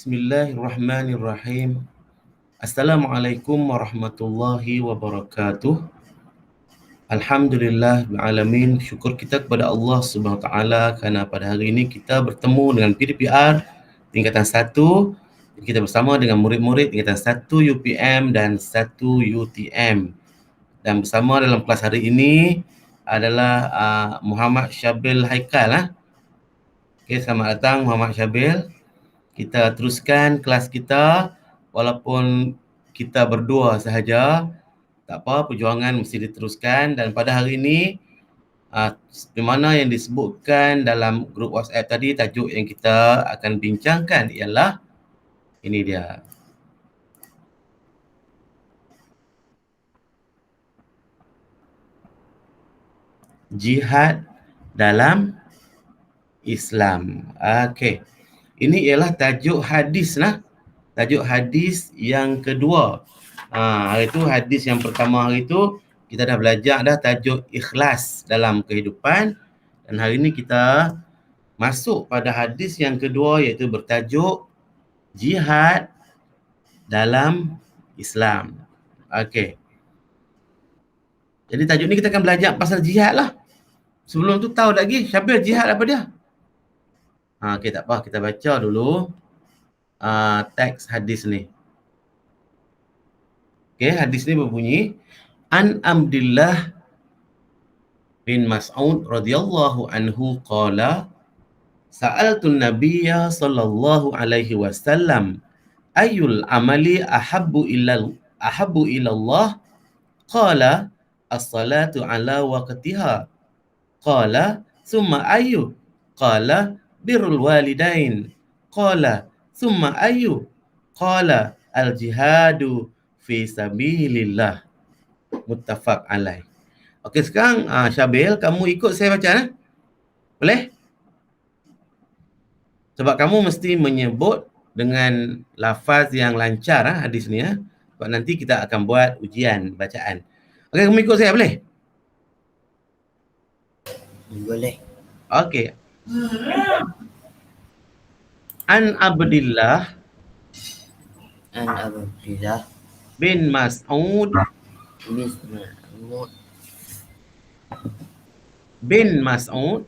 Bismillahirrahmanirrahim. Assalamualaikum warahmatullahi wabarakatuh. Alhamdulillah alamin. Syukur kita kepada Allah Subhanahu Wa Taala kerana pada hari ini kita bertemu dengan PDPR tingkatan 1. Kita bersama dengan murid-murid tingkatan 1 UPM dan 1 UTM. Dan bersama dalam kelas hari ini adalah Muhammad Syabil Haikal. Okey, selamat datang Muhammad Syabil. Kita teruskan kelas kita walaupun kita berdua sahaja. Tak apa, perjuangan mesti diteruskan. Dan pada hari ini, di mana yang disebutkan dalam grup WhatsApp tadi, tajuk yang kita akan bincangkan ialah ini dia. Jihad dalam Islam. Okey. Ini ialah tajuk hadis lah. Tajuk hadis yang kedua. Hari tu hadis yang pertama hari tu kita dah belajar dah tajuk ikhlas dalam kehidupan, dan hari ni kita masuk pada hadis yang kedua iaitu bertajuk jihad dalam Islam. Okey. Jadi tajuk ni kita akan belajar pasal jihad lah. Sebelum tu tahu lagi Syabil jihad apa dia? Okey, tak apa, kita baca dulu teks hadis ni. Okey, hadis ni berbunyi An Abdillah bin Mas'ud radhiyallahu anhu qala Sa'altun Nabiyya sallallahu alaihi wasallam ayyul amali ahabbu ilallah qala as-salatu ala waqtiha qala summa ayyu qala birrul walidain qala summa ayyu qala al-jihadu fi sabilillah. Muttafaq alaih. Okey, sekarang Syabil, kamu ikut saya baca boleh? Sebab kamu mesti menyebut dengan lafaz yang lancar hadis ni sebab nanti kita akan buat ujian bacaan. Okey, kamu ikut saya boleh? Boleh. Okey. An Abdillah bin Mas'ud bin Mas'ud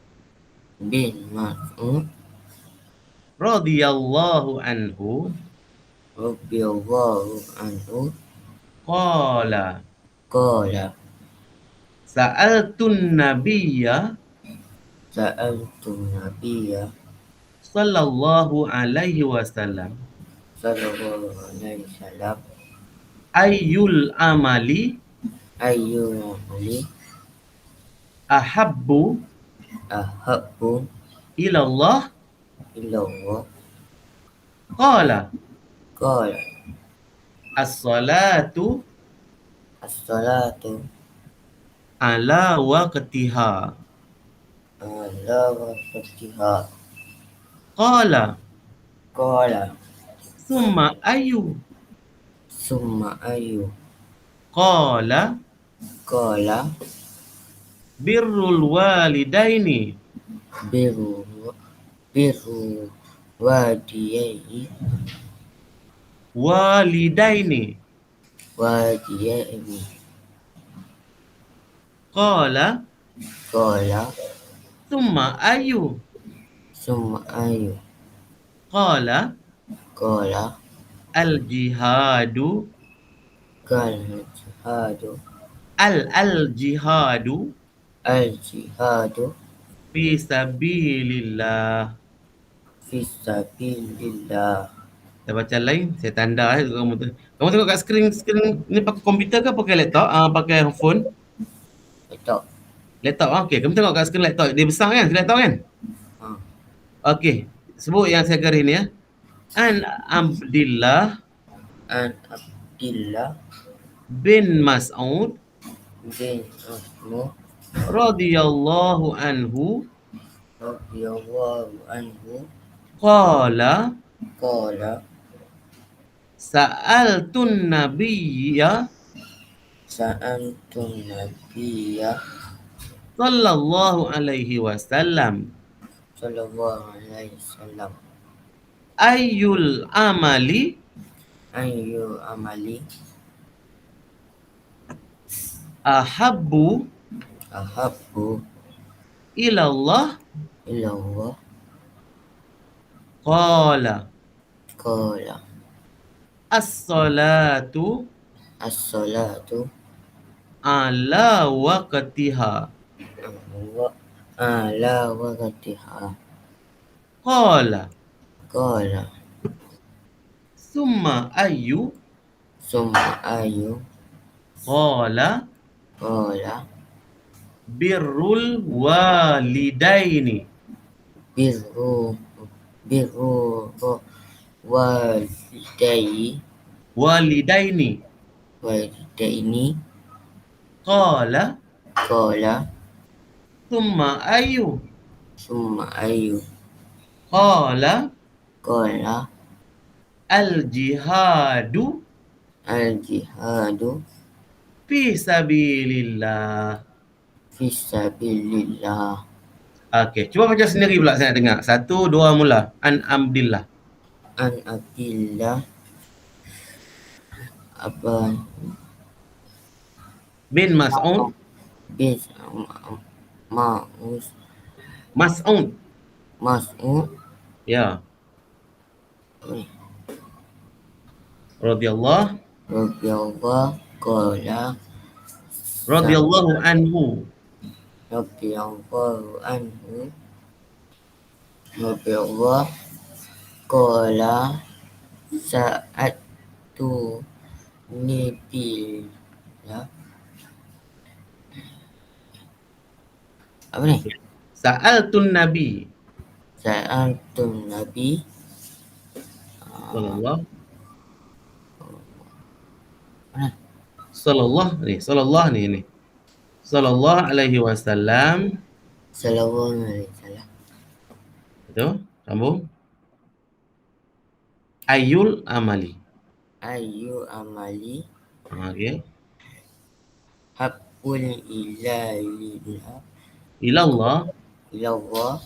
radhiyallahu anhu qala Sa'altun Nabiyya sallallahu alaihi wasallam ayyul amali ahabbu ilallah qala as-salatu ala waqtiha qala summa ayyu qala birrul walidaini walidaini qala summa ayyu qala al-jihadu al-jihadu fi sabilillah. Kita baca lain, saya tanda kamu tengok kat skrin ni pakai komputer ke pakai laptop? Pakai phone? Laptop. Okey, kamu tengok kat skrin laptop. Dia besar kan? Laptop kan? Okey, sebut yang saya garis ni An Abdillah bin Mas'ud radhiyallahu anhu qala Sa'altun Nabiyya sallallahu alaihi wasallam Ayyul amali Ayu amali ahabbu ahabbu ilallah? ilallah. Qala Qala as-salatu as-salatu ala waqtiha. wa ala waqtiha. Qala Qala summa ayyu? summa ayu. Qala Qala birrul walidaini. birru birru walidayyi Walidaini. walidayni. Qala Qala summa ayyu? summa ayu. Qala Qala al-jihadu al-jihadu fi sabilillah. fisabilillah. Okey, cuba baca sendiri pula saya nak dengar. 1, 2 mula. An Abdillah An Abdillah apa bin Mas'ud. bis Ma'us Mas'ud. Mas'ud Ya. Radhiyallahu radhiyallahu qala radhiyallahu anhu. radhiyallahu anhu radhiyallahu qala sa'atu nibil ya apa ni Sa'altun Nabi sa'atu nabi sallallahu mana sallallahu ni. Sallallahu alaihi wasallam. sallallahu alaihi wasallam Betul? Sambung. Ayul amali. ayu amali Okey. haqqul ilalillah Ilallah ilallah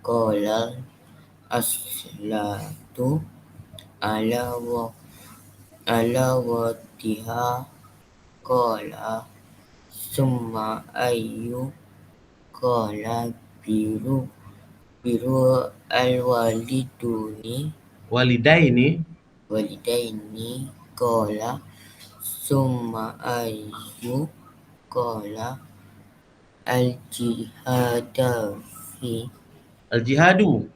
qala as-salatu ala waqtiha qala summa ayu qala biru al-waliduni walidaini. walidaini qala summa ayu qala al-jihada fi Al-jihadu.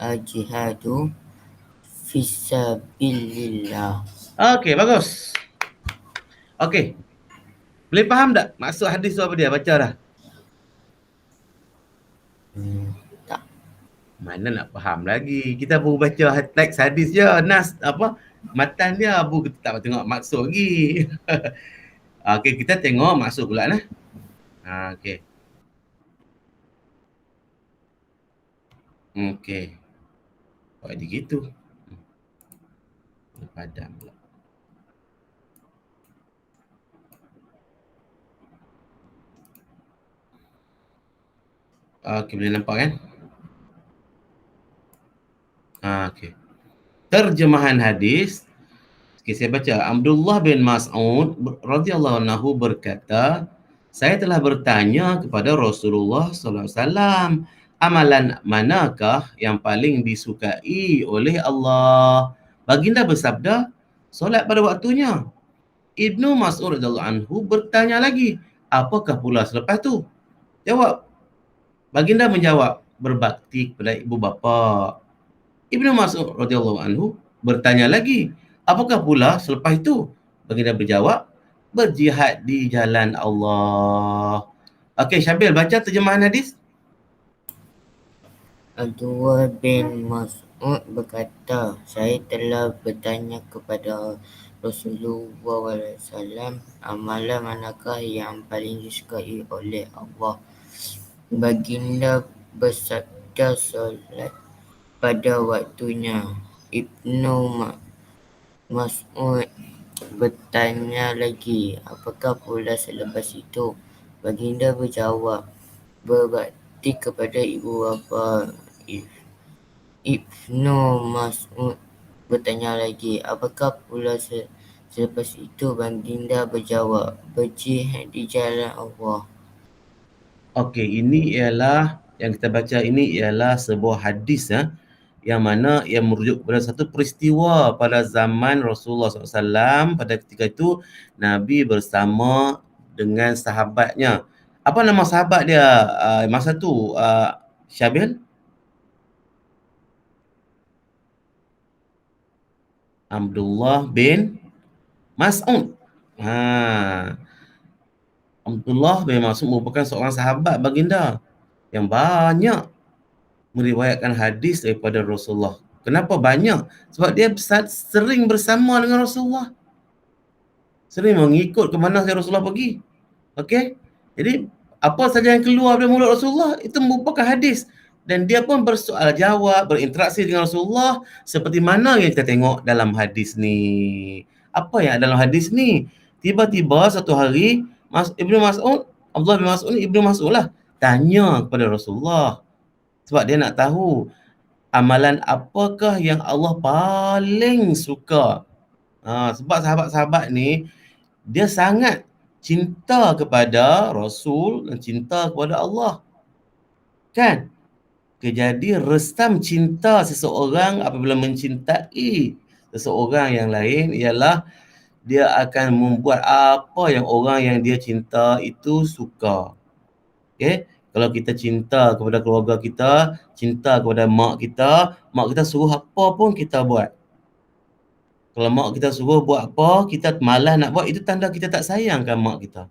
al-jihadu fisabilillah. Okey, bagus. Okey. Boleh faham tak maksud hadis tu apa dia? Baca dah. Tak. Mana nak faham lagi. Kita baru baca teks hadis je. Nas apa? Matan dia baru kita tak tengok maksud lagi. Okey, kita tengok maksud pula nah. Okey. Okey. Buat dia gitu. Padam pula. Okey, boleh nampak kan? Okey. Terjemahan hadis. Okey, saya baca. Abdullah bin Mas'ud radhiyallahu anhu berkata, saya telah bertanya kepada Rasulullah sallallahu alaihi wasallam, amalan manakah yang paling disukai oleh Allah? Baginda bersabda, solat pada waktunya. Ibnu Mas'ud radhiyallahu anhu bertanya lagi, apakah pula selepas tu? Jawab. Baginda menjawab, berbakti kepada ibu bapa. Ibnu Mas'ud radhiyallahu anhu bertanya lagi, apakah pula selepas itu? Baginda berjawab, berjihad di jalan Allah. Okey, Syabil baca terjemahan hadis. Abdullah bin Mas'ud berkata, saya telah bertanya kepada Rasulullah SAW, amalan manakah yang paling disukai oleh Allah? Baginda bersabda, solat pada waktunya. Ibnu Mas'ud bertanya lagi, apakah pula selepas itu? Baginda berjawab, berbakti kepada ibu bapa. Ibnu Mas'ud bertanya lagi, apakah pula selepas itu? Baginda berjawab, berjihad di jalan Allah. Okey, ini ialah yang kita baca ini ialah sebuah hadis yang mana yang merujuk kepada satu peristiwa pada zaman Rasulullah SAW. Pada ketika itu Nabi bersama dengan sahabatnya. Apa nama sahabat dia masa tu Syabil? Abdullah bin Mas'ud. Ha, Abdullah bin Mas'ud merupakan seorang sahabat baginda yang banyak meriwayatkan hadis daripada Rasulullah. Kenapa banyak? Sebab dia sering bersama dengan Rasulullah. Sering mengikut ke mana saja Rasulullah pergi. Okey? Jadi apa saja yang keluar dari mulut Rasulullah itu merupakan hadis, dan dia pun bersoal jawab, berinteraksi dengan Rasulullah seperti mana yang kita tengok dalam hadis ni. Apa yang ada dalam hadis ni? Tiba-tiba satu hari Ibnu Mas'ud, Abdullah bin Mas'ud ni, Ibnu Mas'ud lah, tanya kepada Rasulullah sebab dia nak tahu amalan apakah yang Allah paling suka. Sebab sahabat-sahabat ni dia sangat cinta kepada Rasul dan cinta kepada Allah. Kan? Jadi resam cinta seseorang apabila mencintai seseorang yang lain ialah dia akan membuat apa yang orang yang dia cinta itu suka. Okey? Kalau kita cinta kepada keluarga kita, cinta kepada mak kita suruh apa pun kita buat. Kalau mak kita suruh buat apa, kita malas nak buat, itu tanda kita tak sayangkan mak kita.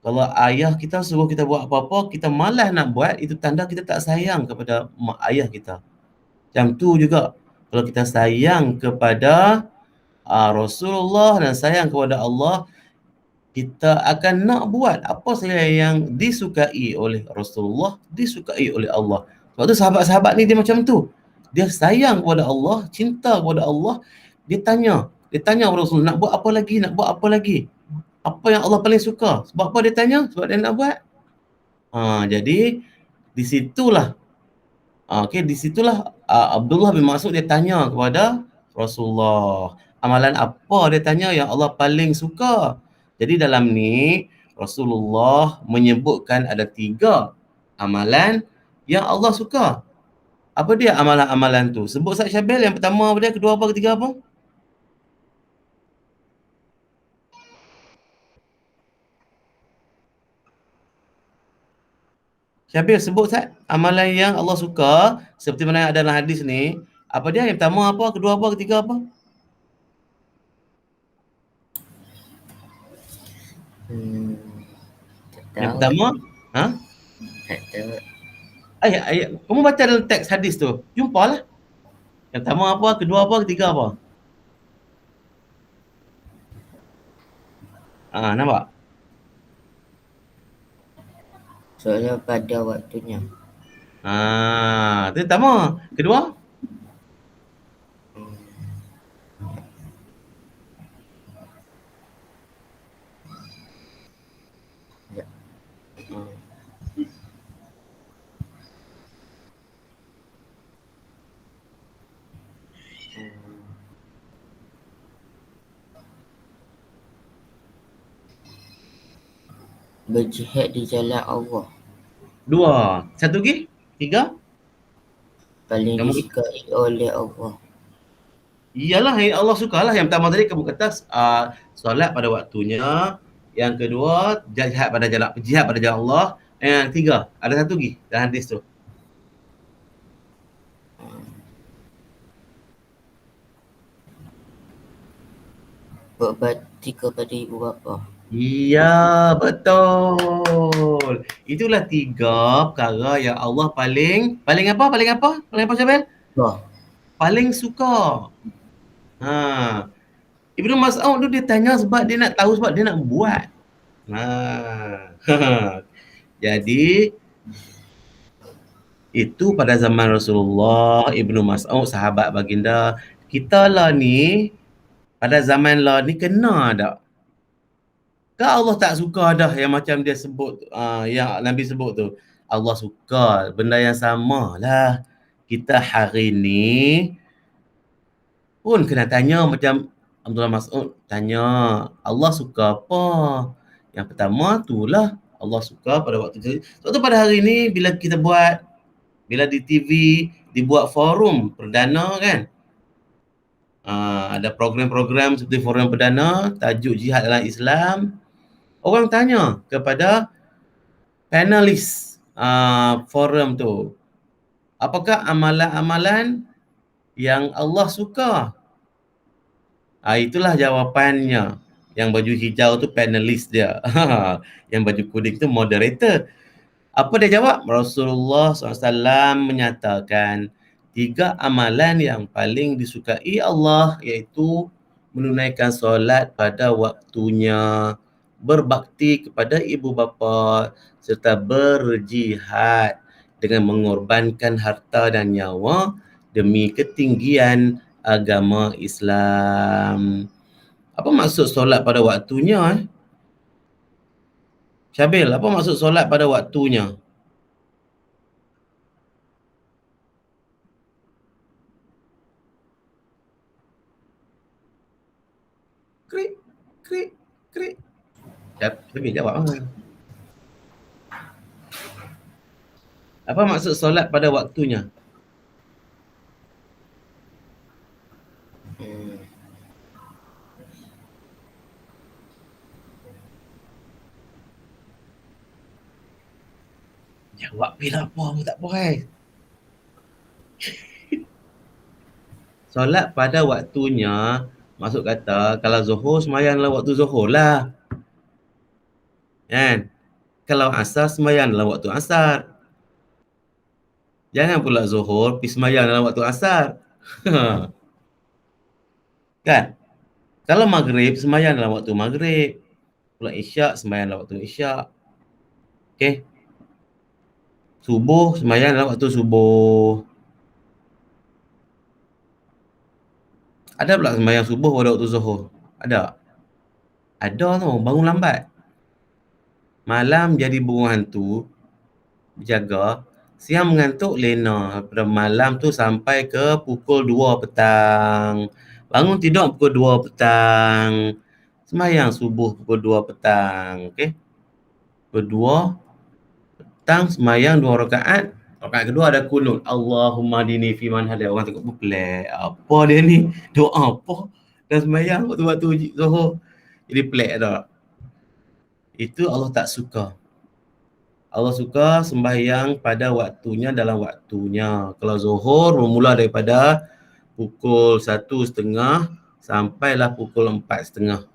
Kalau ayah kita suruh kita buat apa-apa, kita malas nak buat, itu tanda kita tak sayang kepada mak ayah kita. Macam tu juga, kalau kita sayang kepada Rasulullah dan sayang kepada Allah, kita akan nak buat apa saja yang disukai oleh Rasulullah, disukai oleh Allah. Sebab tu sahabat-sahabat ni dia macam tu. Dia sayang kepada Allah, cinta kepada Allah. Dia tanya kepada Rasulullah, nak buat apa lagi, nak buat apa lagi? Apa yang Allah paling suka? Sebab apa dia tanya? Sebab dia nak buat. Jadi di situlah Abdullah bin Mas'ud dia tanya kepada Rasulullah. Amalan apa dia tanya yang Allah paling suka? Jadi dalam ni Rasulullah menyebutkan ada 3 amalan yang Allah suka. Apa dia amalan-amalan tu? Sebut Ustaz Syabil, yang pertama apa dia? Kedua apa? Ketiga apa? Syabil sebut Ustaz, amalan yang Allah suka seperti mana yang ada dalam hadis ni. Apa dia? Yang pertama apa? Kedua apa? Ketiga apa? Tak Yang tahu. pertama, Tak tahu. ayat, kamu baca dalam teks hadis tu. Jumpalah. Yang pertama apa? Kedua apa? Ketiga apa? Nampak? Soalnya pada waktunya. Itu pertama. Kedua? Ya. Berjihad di jalan Allah. 2. Satu lagi? 3? Paling Kamu disukai oleh Allah. iyalah yang Allah sukalah. Yang pertama tadi kamu kata solat pada waktunya. Yang kedua jihad pada jalan Allah. Yang ketiga ada satu lagi dalam hadis tu. Berbakti kepada ibu bapa. Iya, betul. Itulah 3 perkara yang Allah paling apa? Paling apa Syabel? Wah. Paling suka. Ibnu Mas'ud tu dia tanya sebab dia nak tahu, sebab dia nak buat. Jadi itu pada zaman Rasulullah, Ibnu Mas'ud sahabat baginda. Kita lah ni pada zaman lah ni kena tak? Kan Allah tak suka dah yang macam dia sebut, yang Nabi sebut tu. Allah suka benda yang sama lah. kita hari ni pun kena tanya macam Abdullah Mas'ud tanya, Allah suka apa? Yang pertama itulah Allah suka pada waktu itu. Sebab tu pada hari ni bila kita buat, bila di TV dibuat forum perdana kan, ada program-program seperti forum perdana, tajuk jihad dalam Islam, orang tanya kepada panelis forum tu, apakah amalan-amalan yang Allah suka? Itulah jawapannya. Yang baju hijau tu panelis dia. Yang baju kuning tu moderator. Apa dia jawab? Rasulullah SAW menyatakan 3 amalan yang paling disukai Allah iaitu menunaikan solat pada waktunya, berbakti kepada ibu bapa serta berjihad dengan mengorbankan harta dan nyawa demi ketinggian agama Islam. Apa maksud solat pada waktunya? Syabil, apa maksud solat pada waktunya? Krik, krik, krik. Syabil jawab. Apa maksud solat pada waktunya? Jawab bila apa pun tak boleh. Solat pada waktunya, maksud kata kalau Zuhur sembahyanglah waktu Zuhur lah. Kan? Kalau Asar sembahyang dalam waktu Asar. Jangan pula Zuhur pergi sembahyang dalam waktu Asar. Kan? Kalau Maghrib sembahyang dalam waktu Maghrib. Pula Isyak sembahyang dalam waktu Isyak. Okey. Subuh sembahyang dalam waktu Subuh. Ada pula sembahyang subuh pada waktu Zuhur? Ada? Ada tu, bangun lambat. Malam jadi burung hantu, berjaga. Siang mengantuk lena pada malam tu sampai ke pukul 2 petang. Bangun tidur pukul 2 petang. Sembahyang subuh pukul 2 petang. Okey. Pukul 2 petang sembahyang 2 rakaat. Rakaat kedua ada kunut. Allahumma dini fi man hada. Orang tengok pelik. Apa dia ni? Doa apa? Dan sembahyang waktu-waktu Zuhur. Jadi pelik tak? Itu Allah tak suka. Allah suka sembahyang pada waktunya dalam waktunya. Kalau Zuhur bermula daripada pukul 1:30 sampailah pukul 4:30.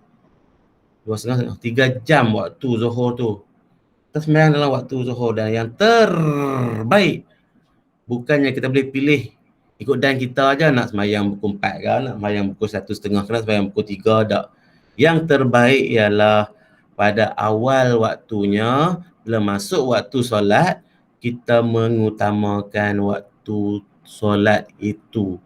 2:30, 3 jam waktu Zuhur tu. Kita sembahyang dalam waktu Zuhur dan yang terbaik bukannya kita boleh pilih ikut dan kita aja nak sembahyang pukul 4 ke, nak sembahyang pukul 1:30 ke, nak sembahyang pukul 3 tak. Yang terbaik ialah pada awal waktunya, bila masuk waktu solat, kita mengutamakan waktu solat itu.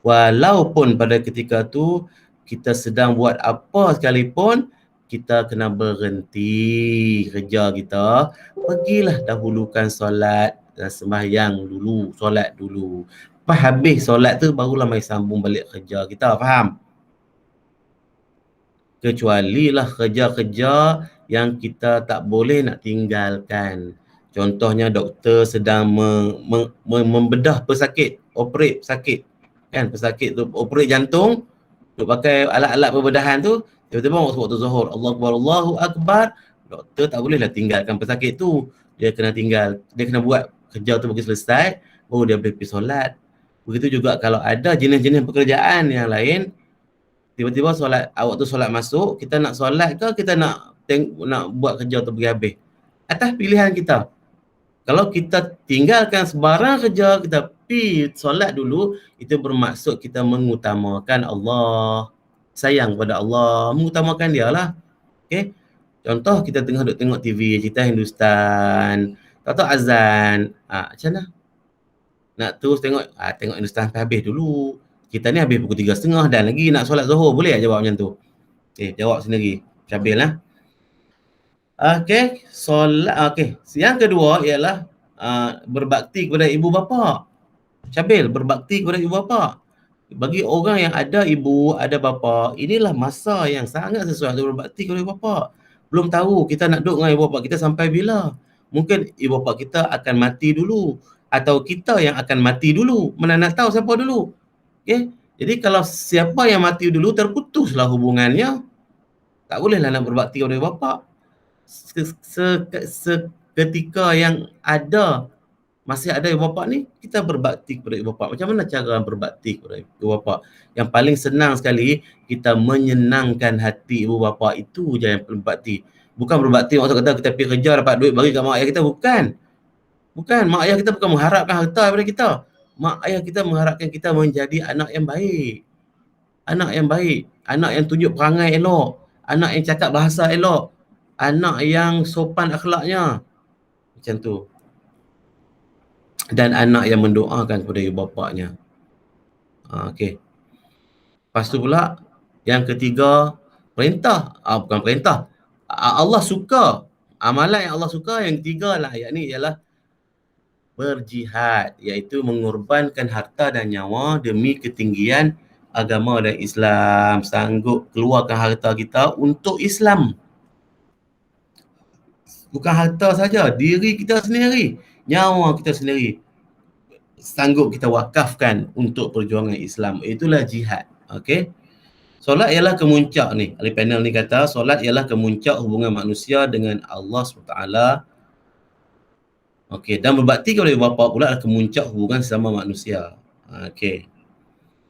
Walaupun pada ketika tu kita sedang buat apa sekalipun, kita kena berhenti kerja kita, pergilah dahulukan solat dan sembahyang dulu, solat dulu. Lepas habis solat tu barulah mai sambung balik kerja kita, faham? Kecuali lah kerja-kerja yang kita tak boleh nak tinggalkan. Contohnya doktor sedang membedah pesakit, operate pesakit. Kan pesakit tu operate jantung, duk pakai alat-alat pembedahan tu, tiba-tiba waktu Zuhur, Allahu Akbar, doktor tak bolehlah tinggalkan pesakit tu. Dia kena buat kerja tu bagi selesai, baru dia boleh pergi solat. Begitu juga kalau ada jenis-jenis pekerjaan yang lain, tiba-tiba solat, waktu solat masuk, kita nak solat ke kita nak buat kerja tu pergi habis. Atas pilihan kita. Kalau kita tinggalkan sebarang kerja, kita pergi solat dulu, itu bermaksud kita mengutamakan Allah. Sayang kepada Allah, mengutamakan dia lah. Okay? Contoh kita tengah duk tengok TV, cerita Hindustan, tahu azan. Macam mana? Nak terus tengok Hindustan sampai habis dulu. Kita ni habis pukul 3:30 dan lagi nak solat Zuhur. Boleh tak jawab macam tu? Jawab sendiri. Syabil lah. Okey, solat. Okey, yang kedua ialah berbakti kepada ibu bapa. Syabil, berbakti kepada ibu bapa. Bagi orang yang ada ibu, ada bapa, inilah masa yang sangat sesuai untuk berbakti kepada ibu bapa. Belum tahu kita nak duduk dengan ibu bapa kita sampai bila. Mungkin ibu bapa kita akan mati dulu. Atau kita yang akan mati dulu. Mana nak tahu siapa dulu. Okay? Jadi kalau siapa yang mati dulu, terputuslah hubungannya. Tak bolehlah nak berbakti kepada ibu bapa. Seketika yang ada masih ada ibu bapa ni, kita berbakti kepada ibu bapa. Macam mana cara berbakti kepada ibu bapa? Yang paling senang sekali, kita menyenangkan hati ibu bapa, itu je yang berbakti. Bukan berbakti maksud kata kita pergi kerja dapat duit bagi kat mak ayah kita, bukan. Bukan, mak ayah kita bukan mengharapkan harta daripada kita. Mak ayah kita mengharapkan kita menjadi anak yang baik. Anak yang baik, anak yang tunjuk perangai elok, anak yang cakap bahasa elok, anak yang sopan akhlaknya. Macam tu. Dan anak yang mendoakan kepada ibu bapanya. Okey. Lepas tu pula yang ketiga, perintah. Bukan perintah. Allah suka. Amalan yang Allah suka yang ketiga lah ayat ni ialah berjihad, iaitu mengorbankan harta dan nyawa demi ketinggian agama dan Islam. Sanggup keluarkan harta kita untuk Islam. Bukan harta saja, diri kita sendiri, nyawa kita sendiri sanggup kita wakafkan untuk perjuangan Islam. Itulah jihad. Okey. Solat ialah kemuncak ni. Ahli panel ni kata solat ialah kemuncak hubungan manusia dengan Allah SWT. Okey, dan berbakti kepada ibu bapa pula adalah kemuncak hubungan sesama manusia. Okey.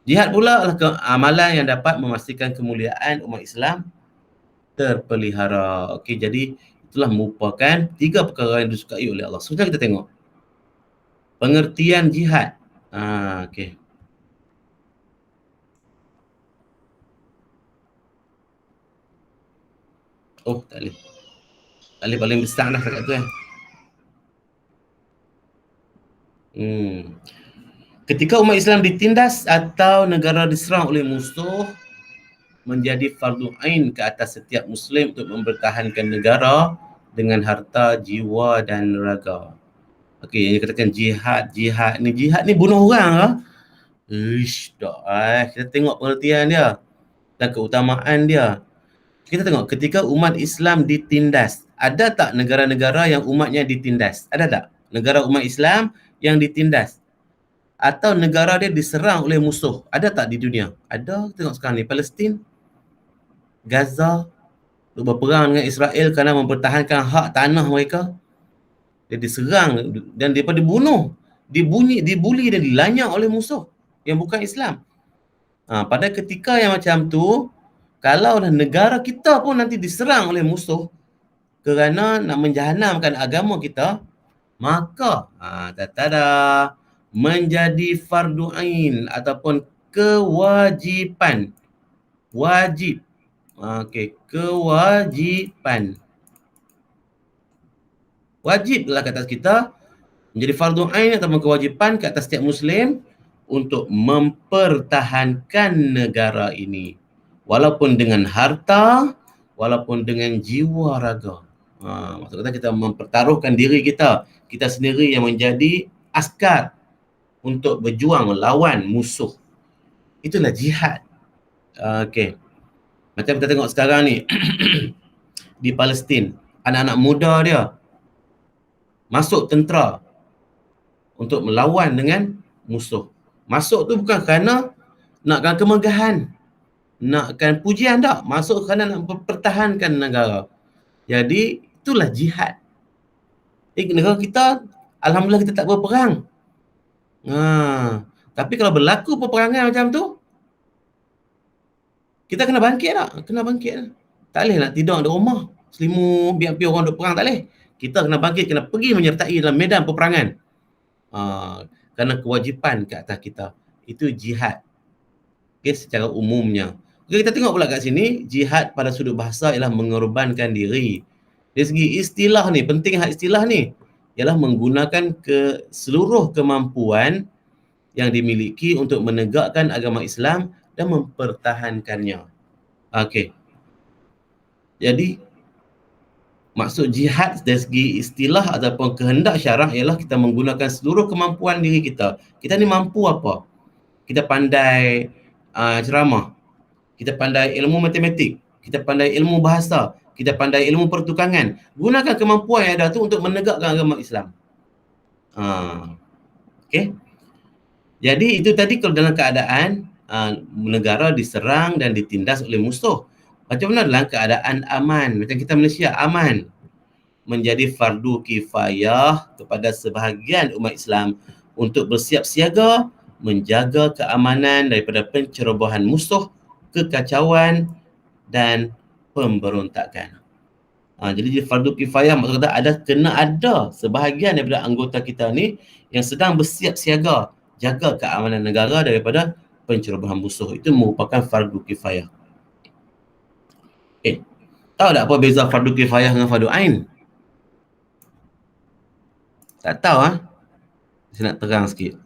Jihad pula adalah amalan yang dapat memastikan kemuliaan umat Islam terpelihara. Okey, jadi itulah merupakan 3 perkara yang disukai oleh Allah. Sekarang kita tengok pengertian jihad. Okey. Oh, tak boleh. Tak boleh paling besar dah kat tu kan. Ketika umat Islam ditindas atau negara diserang oleh musuh, menjadi fardu ain ke atas setiap Muslim untuk mempertahankan negara dengan harta, jiwa dan raga. Okey, yang dikatakan jihad. Jihad ni bunuh orang ke? Ish, tak. Kita tengok pengertian dia dan keutamaan dia. Kita tengok ketika umat Islam ditindas, ada tak negara-negara yang umatnya ditindas? Ada tak? Negara umat Islam yang ditindas atau negara dia diserang oleh musuh? Ada tak di dunia? Ada. Tengok sekarang ni Palestin, Gaza berperang dengan Israel kerana mempertahankan hak tanah mereka. Dia diserang dan dia dibunuh, dibuli dan dilanyak oleh musuh yang bukan Islam. Pada ketika yang macam tu, kalau negara kita pun nanti diserang oleh musuh kerana nak menjahanamkan agama kita, maka menjadi fardu ain ataupun kewajipan. Wajib. Okey, kewajipan. Wajiblah ke atas kita, menjadi fardu ain ataupun kewajipan ke atas setiap Muslim untuk mempertahankan negara ini. Walaupun dengan harta, walaupun dengan jiwa raga. Maksud kata kita mempertaruhkan diri kita sendiri yang menjadi askar untuk berjuang melawan musuh. Itulah jihad. Okey. Macam kita tengok sekarang ni di Palestin, anak-anak muda dia masuk tentera untuk melawan dengan musuh. Masuk tu bukan kerana nakkan kemegahan, nakkan pujian, tak. Masuk kerana nak mempertahankan negara. Jadi itulah jihad. Negara kita, alhamdulillah kita tak berperang. Tapi kalau berlaku peperangan macam tu, kita kena bangkit tak? Kena bangkit tak? Tak boleh nak tidur di rumah, selimut, biar-biar orang duk perang, tak boleh. Kita kena bangkit, kena pergi menyertai dalam medan peperangan. Kerana kewajipan ke atas kita. Itu jihad. Okay, secara umumnya. Okay, kita tengok pula kat sini, jihad pada sudut bahasa ialah mengorbankan diri. Dari segi istilah ni, penting hak istilah ni, ialah menggunakan seluruh kemampuan yang dimiliki untuk menegakkan agama Islam dan mempertahankannya. Okey. Jadi, Maksud jihad dari segi istilah ataupun kehendak syarak ialah kita menggunakan seluruh kemampuan diri kita. Kita ni mampu apa? Kita pandai ceramah, kita pandai ilmu matematik, kita pandai ilmu bahasa, kita pandai ilmu pertukangan. Gunakan kemampuan yang ada tu untuk menegakkan agama Islam. Okey. Jadi itu tadi kalau dalam keadaan negara diserang dan ditindas oleh musuh. Macam mana dalam keadaan aman? Macam kita Malaysia aman. Menjadi fardu kifayah kepada sebahagian umat Islam untuk bersiap siaga menjaga keamanan daripada pencerobohan musuh, kekacauan dan pemberontakan. Jadi fardu kifayah maksud kata kena ada sebahagian daripada anggota kita ni yang sedang bersiap siaga jaga keamanan negara daripada pencerobohan musuh. Itu merupakan fardu kifayah. Tahu tak apa beza fardu kifayah dengan fardu ain? Tak tahu Saya nak terang sikit.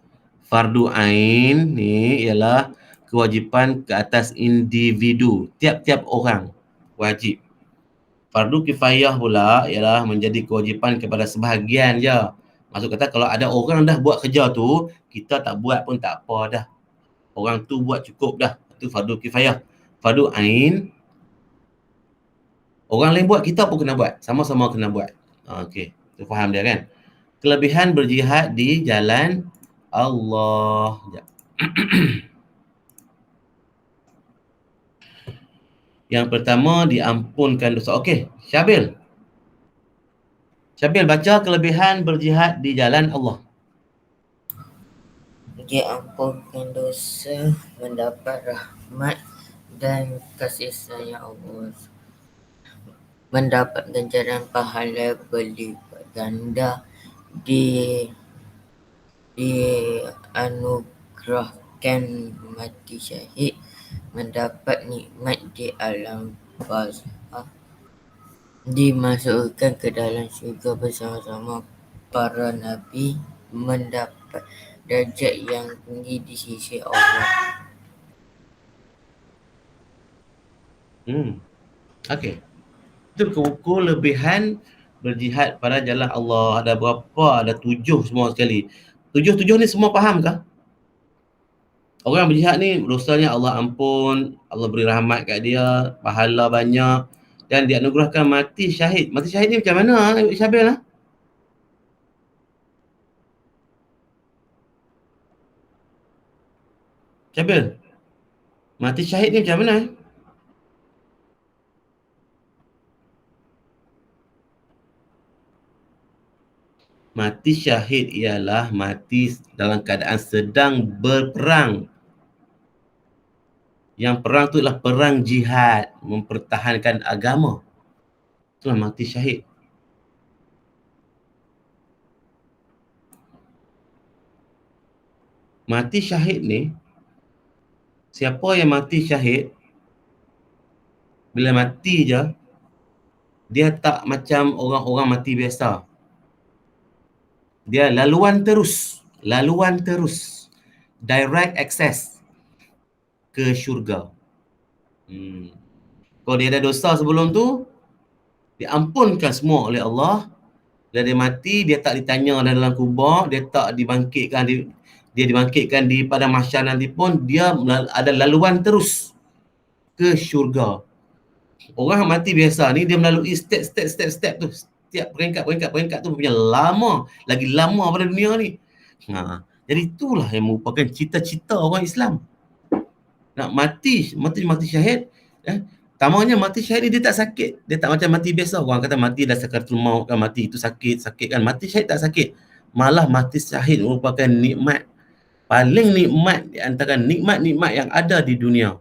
Fardu ain ni ialah kewajipan ke atas individu, tiap-tiap orang wajib. Fardu kifayah pula ialah menjadi kewajipan kepada sebahagian je. Maksud kata kalau ada orang dah buat kerja tu, kita tak buat pun tak apa dah. Orang tu buat cukup dah. Itu fardu kifayah. Fardu ain, orang lain buat, kita pun kena buat. Sama-sama kena buat. Okey, tu faham dia kan? Kelebihan berjihad di jalan Allah. Yang pertama, diampunkan dosa. Okey, Syabil. Syabil baca kelebihan berjihad di jalan Allah. Diampunkan dosa, mendapat rahmat dan kasih sayang Allah, mendapat ganjaran pahala berlipat ganda, dianugerahkan mati syahid, mendapat nikmat di alam barzakh, dimasukkan ke dalam syurga bersama-sama para nabi, mendapat darjat yang tinggi di sisi Allah. Okey. Itu kelebihan berjihad pada jalan Allah. Ada berapa? Ada 7 semua sekali. 7 ni semua faham ke? Orang berjihad ni dosanya Allah ampun, Allah beri rahmat kat dia, pahala banyak dan dianugerahkan mati syahid. Mati syahid ni macam mana Syabil lah? Syabil, mati syahid ni macam mana? Mati syahid ialah mati dalam keadaan sedang berperang. Yang perang tu adalah perang jihad, mempertahankan agama. Itulah mati syahid. Mati syahid ni, siapa yang mati syahid, bila mati je, dia tak macam orang-orang mati biasa. Dia laluan terus. Direct access ke syurga. Kalau dia ada dosa sebelum tu, diampunkan semua oleh Allah. Bila dia mati, dia tak ditanya dalam kubur, dia tak dibangkitkan, dia dibangkitkan di pada mahsyar nanti pun, dia ada laluan terus ke syurga. Orang mati biasa ni, dia melalui step tu. Setiap peringkat tu punya lama, lagi lama pada dunia ni. Jadi itulah yang merupakan cita-cita orang Islam. Nak mati syahid. Tamanya mati syahid ni dia tak sakit. Dia tak macam mati biasa. Orang kata mati dah sakaratul maut kan, mati itu sakit kan. Mati syahid tak sakit. Malah mati syahid merupakan nikmat. Paling nikmat di antara nikmat-nikmat yang ada di dunia.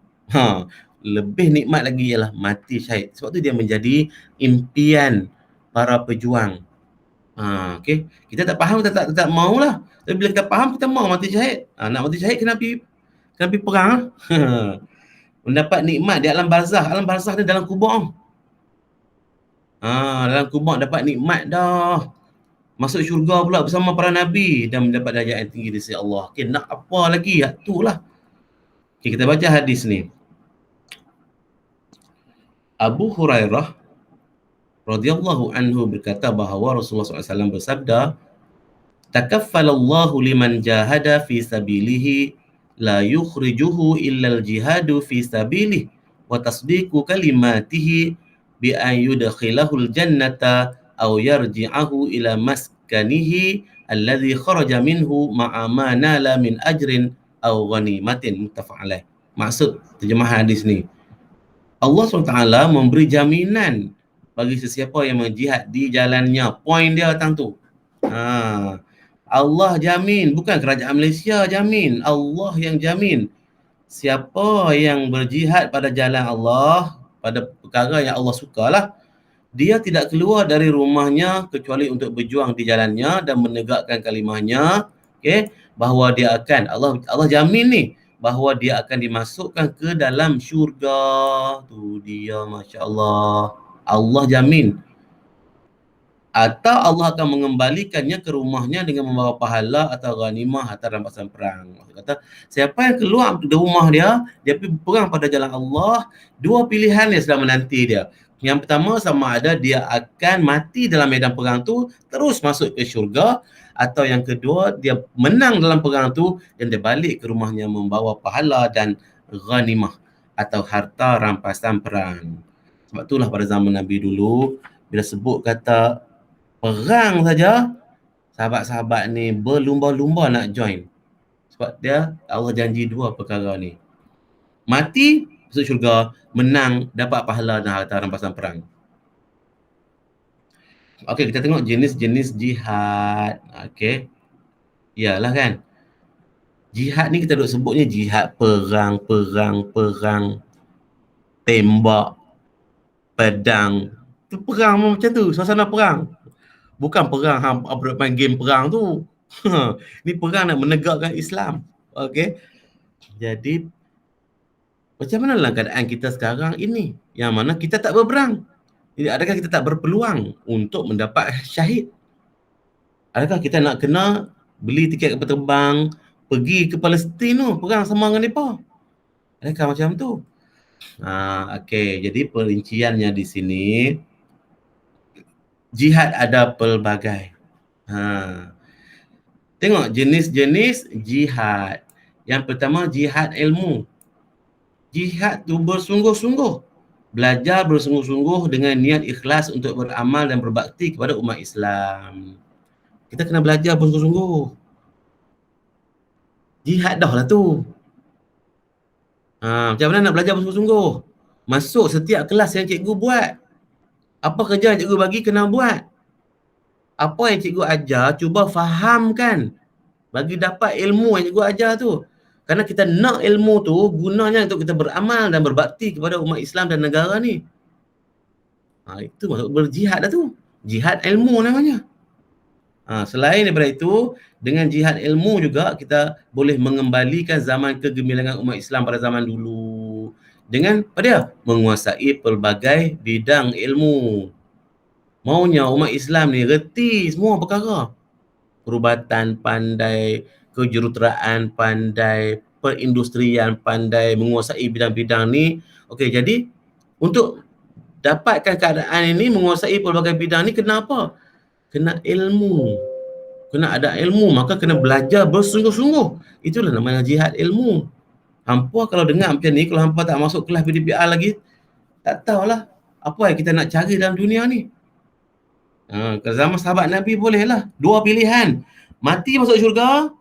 Lebih nikmat lagi ialah mati syahid. Sebab tu dia menjadi impian para pejuang. Okey. Kita tak faham, kita tak maulah. Tapi bila kita faham, kita mau mati syahid. Nak mati syahid kena pergi perang. Mendapat nikmat di alam barzakh. Alam barzakh ni dalam kubur. Dalam kubur dapat nikmat dah. Masuk syurga pula bersama para nabi dan mendapat darjat yang tinggi di sisi Allah. Okey, nak apa lagi? Itulah. Okey, kita baca hadis ni. Abu Hurairah radhiyallahu anhu berkata bahawa Rasulullah SAW bersabda, takaffalallahu liman jahada fi sabilihi la yukhrijuhu illa al-jihadu fi sabilihi wa tasdiqu kalimatihi bi an yudkhilahul jannata aw yarji'ahu ila maskanihi alladhi kharaja minhu ma'a ma nala min ajrin aw ghanimatin. Muttafaq alaih. Maksud terjemahan hadis ni, Allah SWT memberi jaminan bagi sesiapa yang menjihad di jalannya. Poin dia tang tu. Allah jamin, bukan kerajaan Malaysia jamin. Allah yang jamin. Siapa yang berjihad pada jalan Allah, pada perkara yang Allah sukalah, dia tidak keluar dari rumahnya kecuali untuk berjuang di jalannya dan menegakkan kalimahnya, okey, bahawa dia akan, Allah jamin ni, bahawa dia akan dimasukkan ke dalam syurga. Tu dia, masya-Allah. Allah jamin. Atau Allah akan mengembalikannya ke rumahnya dengan membawa pahala atau ghanimah atau rampasan perang. Maksud kata, siapa yang keluar dari rumah dia pergi perang pada jalan Allah, dua pilihan yang sedang menanti dia. Yang pertama, sama ada dia akan mati dalam medan perang tu, terus masuk ke syurga, atau yang kedua, dia menang dalam perang tu dan dia balik ke rumahnya membawa pahala dan ghanimah atau harta rampasan perang. Sebab itulah pada zaman Nabi dulu, bila sebut kata perang saja, sahabat-sahabat ni berlumba-lumba nak join. Sebab dia, Allah janji dua perkara ni. Mati, masuk syurga, menang, dapat pahala dan harta rampasan perang. Okey, kita tengok jenis-jenis jihad. Okey. Yalah kan. Jihad ni kita duk sebutnya jihad perang, tembak, pedang. Tu perang macam tu, suasana perang. Bukan perang main game perang tu. Ni perang nak menegakkan Islam. Okey. Jadi macam mana lah keadaan kita sekarang ini yang mana kita tak berperang? Jadi adakah kita tak berpeluang untuk mendapat syahid? Adakah kita nak kena beli tiket kapal terbang pergi ke Palestin tu perang sama dengan mereka? Adakah macam tu? Okey, jadi perinciannya di sini, jihad ada pelbagai. Tengok jenis-jenis jihad. Yang pertama, jihad ilmu. Jihad tu bersungguh-sungguh. Belajar bersungguh-sungguh dengan niat ikhlas untuk beramal dan berbakti kepada umat Islam. Kita kena belajar bersungguh-sungguh. Jihad dah lah tu. Macam mana nak belajar bersungguh-sungguh? Masuk setiap kelas yang cikgu buat. Apa kerja yang cikgu bagi kena buat. Apa yang cikgu ajar, cuba fahamkan. Bagi dapat ilmu yang cikgu ajar tu. Kerana kita nak ilmu tu, gunanya untuk kita beramal dan berbakti kepada umat Islam dan negara ni. Itu maksud berjihad dah tu. Jihad ilmu namanya. Selain daripada itu, dengan jihad ilmu juga kita boleh mengembalikan zaman kegemilangan umat Islam pada zaman dulu. Dengan apa dia? Menguasai pelbagai bidang ilmu. Maunya umat Islam ni reti semua perkara. Perubatan pandai, kejuruteraan pandai, perindustrian pandai, menguasai bidang-bidang ni. Okey, jadi untuk dapatkan keadaan ini, menguasai pelbagai bidang ni, kenapa? Kena ilmu. Kena ada ilmu, maka kena belajar bersungguh-sungguh. Itulah namanya jihad ilmu. Hampa kalau dengar macam ni, kalau hampa tak masuk kelas PDPR lagi, tak tahulah apa yang kita nak cari dalam dunia ni. Ke zaman sahabat Nabi bolehlah. Dua pilihan. Mati masuk syurga,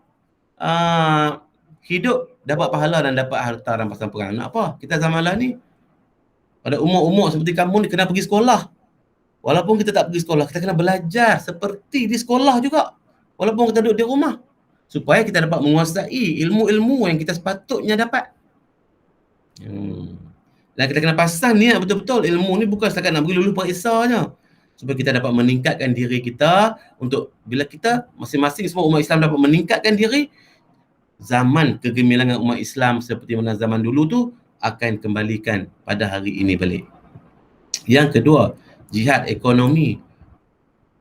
hidup dapat pahala dan dapat harta rampasan perang. Nak apa? Kita zaman lah ni. Pada umur-umur seperti kamu ni kena pergi sekolah. Walaupun kita tak pergi sekolah, kita kena belajar seperti di sekolah juga. Walaupun kita duduk di rumah. Supaya kita dapat menguasai ilmu-ilmu yang kita sepatutnya dapat. Dan kita kena pasang niat betul-betul. Ilmu ni bukan setakat nak pergi lulu periksa je. Supaya kita dapat meningkatkan diri kita untuk bila kita masing-masing semua umat Islam dapat meningkatkan diri, zaman kegemilangan umat Islam seperti mana zaman dulu tu akan kembalikan pada hari ini balik. Yang kedua, jihad ekonomi.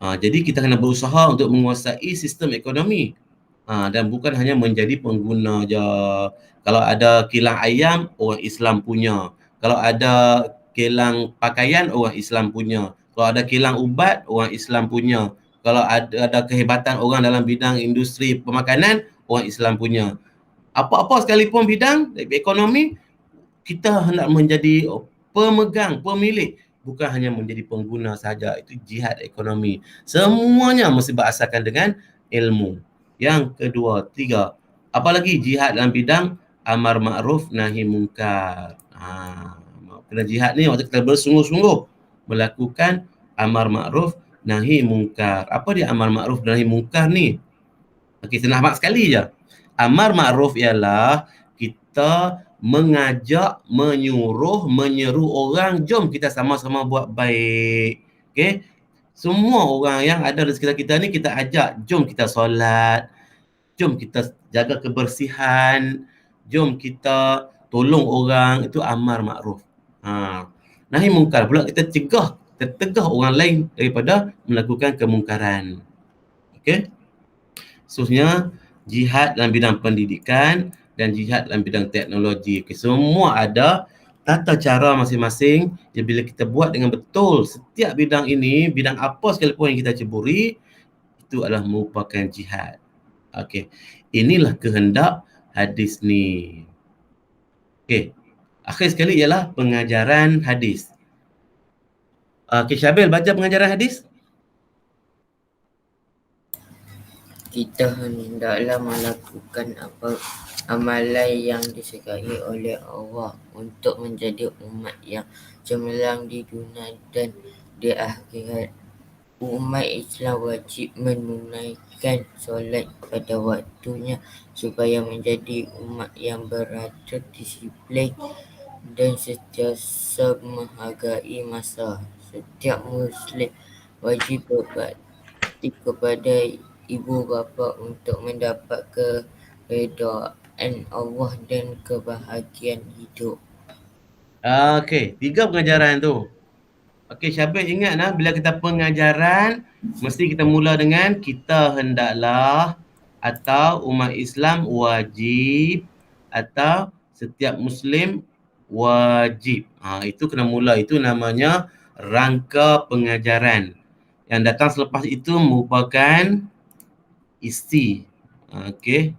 Jadi kita kena berusaha untuk menguasai sistem ekonomi. Dan bukan hanya menjadi pengguna je. Kalau ada kilang ayam, orang Islam punya. Kalau ada kilang pakaian, orang Islam punya. Kalau ada kilang ubat, orang Islam punya. Kalau ada kehebatan orang dalam bidang industri pemakanan, orang Islam punya. Apa-apa sekalipun bidang ekonomi, kita hendak menjadi pemegang, pemilik, bukan hanya menjadi pengguna saja. Itu jihad ekonomi. Semuanya mesti berasaskan dengan ilmu. Yang kedua, tiga. Apalagi jihad dalam bidang amar ma'ruf nahi mungkar. Kena jihad ni waktu kita bersungguh-sungguh melakukan amar ma'ruf nahi mungkar. Apa dia amar ma'ruf nahi mungkar ni? Okey, senang sekali je. Amar ma'ruf ialah kita mengajak, menyuruh, menyeru orang, jom kita sama-sama buat baik. Okey? Semua orang yang ada di sekitar kita ni kita ajak, jom kita solat, jom kita jaga kebersihan, jom kita tolong orang, itu amar makruf. Nahi mungkar pula kita cegah, kita tegah orang lain daripada melakukan kemungkaran. Okey? Khususnya jihad dalam bidang pendidikan dan jihad dalam bidang teknologi. Okay, semua ada tata cara masing-masing. Jadi bila kita buat dengan betul setiap bidang ini, bidang apa sekalipun yang kita ceburi, itu adalah merupakan jihad. Okey. Inilah kehendak hadis ni. Okey. Akhir sekali ialah pengajaran hadis. Okey, Syabil baca pengajaran hadis. Kita hendaklah melakukan amalan yang disukai oleh Allah untuk menjadi umat yang cemerlang di dunia dan di akhirat. Umat Islam wajib menunaikan solat pada waktunya supaya menjadi umat yang berdisiplin dan sentiasa menghargai masa. Setiap Muslim wajib berbakti kepada ibu bapa untuk mendapat keredaan Allah dan kebahagiaan hidup. Okey, 3 pengajaran tu. Okey, Syabil ingat bila kita pengajaran, mesti kita mula dengan kita hendaklah, atau umat Islam wajib, atau setiap Muslim wajib. Itu kena mula, itu namanya rangka pengajaran. Yang datang selepas itu merupakan isi. Okey.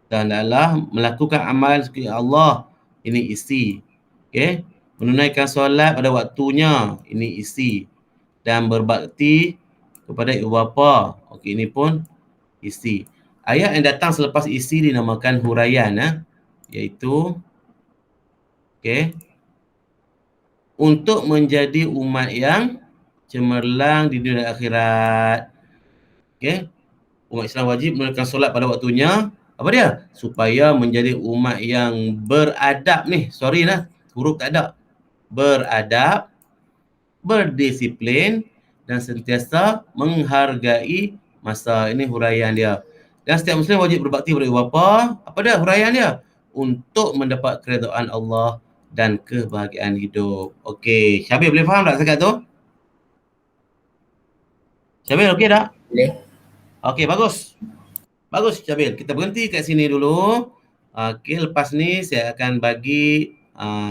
Dan adalah melakukan amal sekali Allah, ini isi. Okey. Menunaikan solat pada waktunya, ini isi. Dan berbakti kepada ibu bapa, okey, ini pun isi. Ayat yang datang selepas isi dinamakan huraian, iaitu okey, untuk menjadi umat yang cemerlang di dunia dan akhirat. Okey. Umat Islam wajib menunaikan solat pada waktunya. Apa dia? Supaya menjadi umat yang beradab ni. Sorry huruf tak ada. Beradab, berdisiplin dan sentiasa menghargai masa. Ini huraian dia. Dan setiap Muslim wajib berbakti kepada ibu bapa. Apa dia huraian dia? Untuk mendapat keredaan Allah dan kebahagiaan hidup. Okey, Syabil boleh faham tak cakap tu? Syabil okey tak? Boleh. Okey, bagus. Bagus, Syabil. Kita berhenti kat sini dulu. Okey, lepas ni saya akan bagi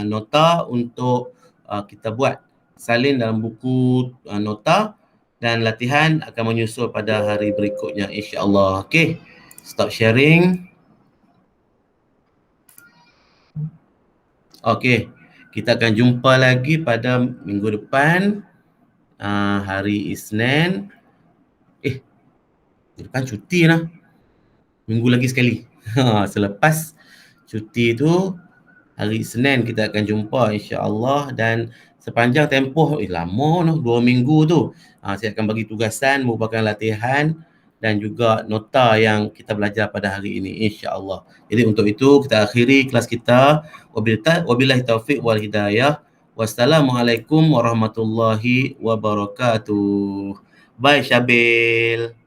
nota untuk kita buat salin dalam buku nota, dan latihan akan menyusul pada hari berikutnya, insya-Allah. Okey. Stop sharing. Okey. Kita akan jumpa lagi pada minggu depan, hari Isnin. Depan cuti minggu lagi sekali. Selepas cuti tu hari Isnin kita akan jumpa, insya-Allah. Dan sepanjang tempoh lama 2 minggu tu, saya akan bagi tugasan merupakan latihan dan juga nota yang kita belajar pada hari ini, insya-Allah. Jadi untuk itu kita akhiri kelas kita. Wabillahi taufiq wal hidayah. Wassalamualaikum warahmatullahi wabarakatuh. Bye Syabil.